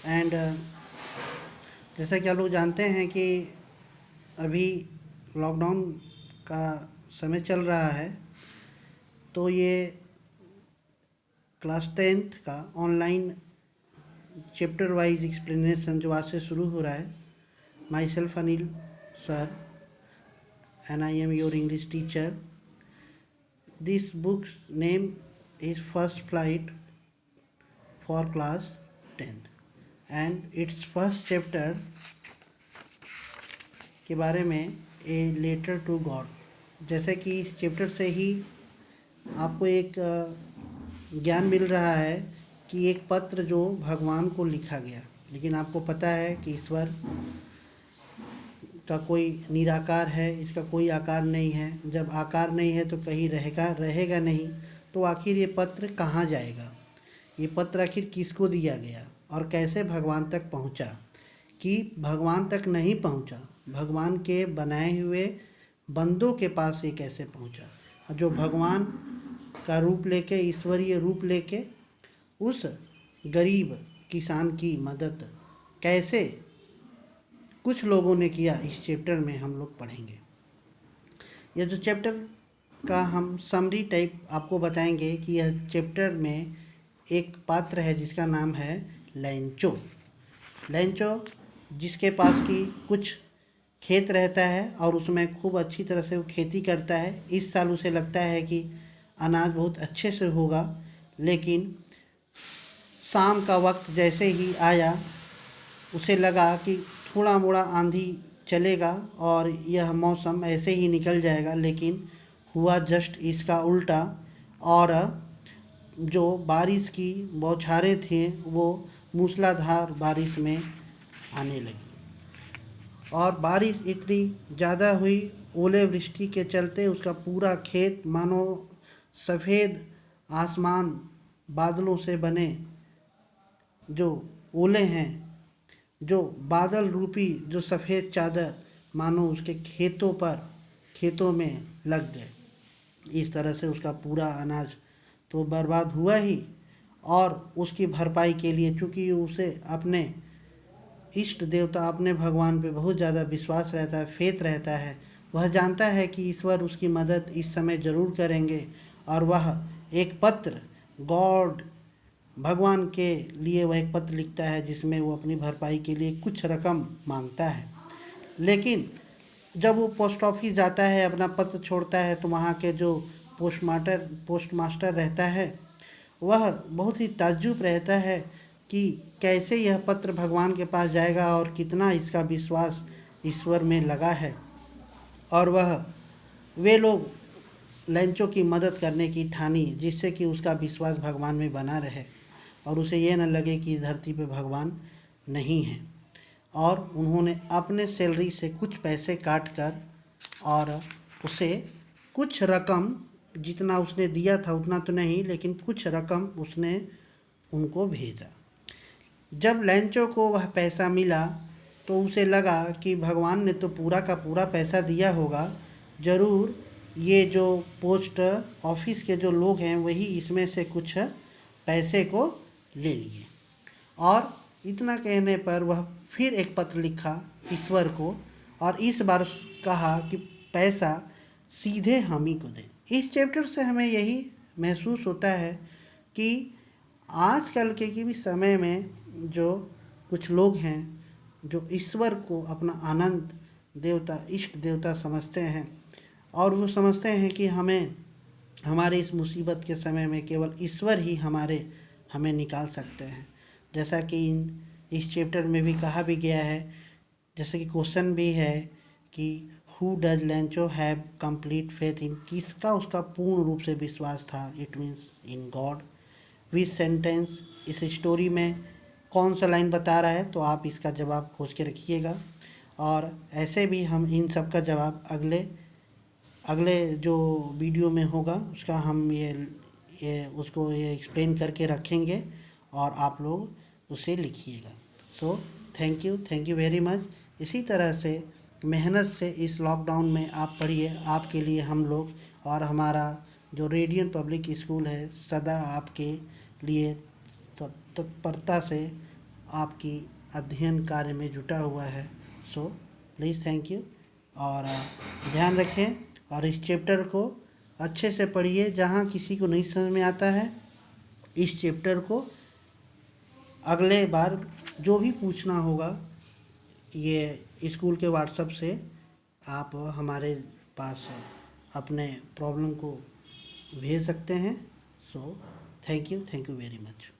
And जैसा कि आप लोग जानते हैं कि अभी लॉकडाउन का समय चल रहा है, तो ये क्लास 10th का ऑनलाइन चैप्टर वाइज एक्सप्लेनेशन जो आज से शुरू हो रहा है। My self Anil sir and I am your English teacher. This books name is first flight for class 10th and it's first chapter के बारे में ए लेटर टू गॉड। जैसे कि इस चैप्टर से ही आपको एक ज्ञान मिल रहा है कि एक पत्र जो भगवान को लिखा गया, लेकिन आपको पता है कि ईश्वर का कोई निराकार है, इसका कोई आकार नहीं है। जब आकार नहीं है तो कहीं रहेगा नहीं, तो आखिर ये पत्र कहाँ जाएगा? ये पत्र आखिर किसको दिया गया और कैसे भगवान तक पहुँचा? कि भगवान तक नहीं पहुँचा, भगवान के बनाए हुए बंदों के पास ये कैसे पहुँचा? जो भगवान का रूप लेके, ईश्वरीय रूप लेके उस गरीब किसान की मदद कैसे कुछ लोगों ने किया, इस चैप्टर में हम लोग पढ़ेंगे। यह जो चैप्टर का हम समरी टाइप आपको बताएंगे कि यह चैप्टर में एक पात्र है जिसका नाम है लैंचो। लैंचो जिसके पास की कुछ खेत रहता है और उसमें खूब अच्छी तरह से वो खेती करता है। इस साल उसे लगता है कि अनाज बहुत अच्छे से होगा, लेकिन शाम का वक्त जैसे ही आया उसे लगा कि थोड़ा मोड़ा आंधी चलेगा और यह मौसम ऐसे ही निकल जाएगा, लेकिन हुआ जस्ट इसका उल्टा। और जो बारिश की बौछारें थी वो मूसलाधार बारिश में आने लगी और बारिश इतनी ज़्यादा हुई, ओले वृष्टि के चलते उसका पूरा खेत मानो सफ़ेद आसमान बादलों से बने जो ओले हैं, जो बादल रूपी जो सफ़ेद चादर मानो उसके खेतों में लग गए। इस तरह से उसका पूरा अनाज तो बर्बाद हुआ ही, और उसकी भरपाई के लिए चूँकि उसे अपने इष्ट देवता, अपने भगवान पे बहुत ज़्यादा विश्वास रहता है, फेथ रहता है, वह जानता है कि ईश्वर उसकी मदद इस समय ज़रूर करेंगे, और वह एक पत्र गॉड भगवान के लिए वह एक पत्र लिखता है जिसमें वो अपनी भरपाई के लिए कुछ रकम मांगता है। लेकिन जब वो पोस्ट ऑफिस जाता है, अपना पत्र छोड़ता है, तो वहाँ के जो पोस्टमास्टर रहता है वह बहुत ही ताज्जुब रहता है कि कैसे यह पत्र भगवान के पास जाएगा और कितना इसका विश्वास ईश्वर में लगा है। और वे लोग लैंचो की मदद करने की ठानी, जिससे कि उसका विश्वास भगवान में बना रहे और उसे ये न लगे कि धरती पे भगवान नहीं है। और उन्होंने अपने सैलरी से कुछ पैसे काट कर और उसे कुछ रकम, जितना उसने दिया था उतना तो नहीं, लेकिन कुछ रकम उसने उनको भेजा। जब लैंचो को वह पैसा मिला तो उसे लगा कि भगवान ने तो पूरा का पूरा पैसा दिया होगा, ज़रूर ये जो पोस्ट ऑफिस के जो लोग हैं वही इसमें से कुछ पैसे को ले लिए। और इतना कहने पर वह फिर एक पत्र लिखा ईश्वर को, और इस बार कहा कि पैसा सीधे हम ही को दें। इस चैप्टर से हमें यही महसूस होता है कि आजकल के भी समय में जो कुछ लोग हैं जो ईश्वर को अपना आनंद देवता, इष्ट देवता समझते हैं, और वो समझते हैं कि हमारे इस मुसीबत के समय में केवल ईश्वर ही हमें निकाल सकते हैं। जैसा कि इस चैप्टर में भी कहा भी गया है, जैसे कि क्वेश्चन भी है कि who does लैंचो have complete faith in, किसका उसका पूर्ण रूप से विश्वास था, it means in God. Which sentence इस स्टोरी में कौन सा लाइन बता रहा है, तो आप इसका जवाब खोज के रखिएगा। और ऐसे भी हम इन सब का जवाब अगले जो वीडियो में होगा उसका हम उसको एक्सप्लेन करके रखेंगे और आप लोग उसे लिखिएगा। So thank you very much. इसी तरह से मेहनत से इस लॉकडाउन में आप पढ़िए। आपके लिए हम लोग और हमारा जो रेडियन पब्लिक स्कूल है सदा आपके लिए तत्परता से आपकी अध्ययन कार्य में जुटा हुआ है। So please thank you. और ध्यान रखें और इस चैप्टर को अच्छे से पढ़िए। जहाँ किसी को नहीं समझ में आता है, इस चैप्टर को अगले बार जो भी पूछना होगा, ये स्कूल के व्हाट्सएप से आप हमारे पास अपने प्रॉब्लम को भेज सकते हैं। So thank you very much.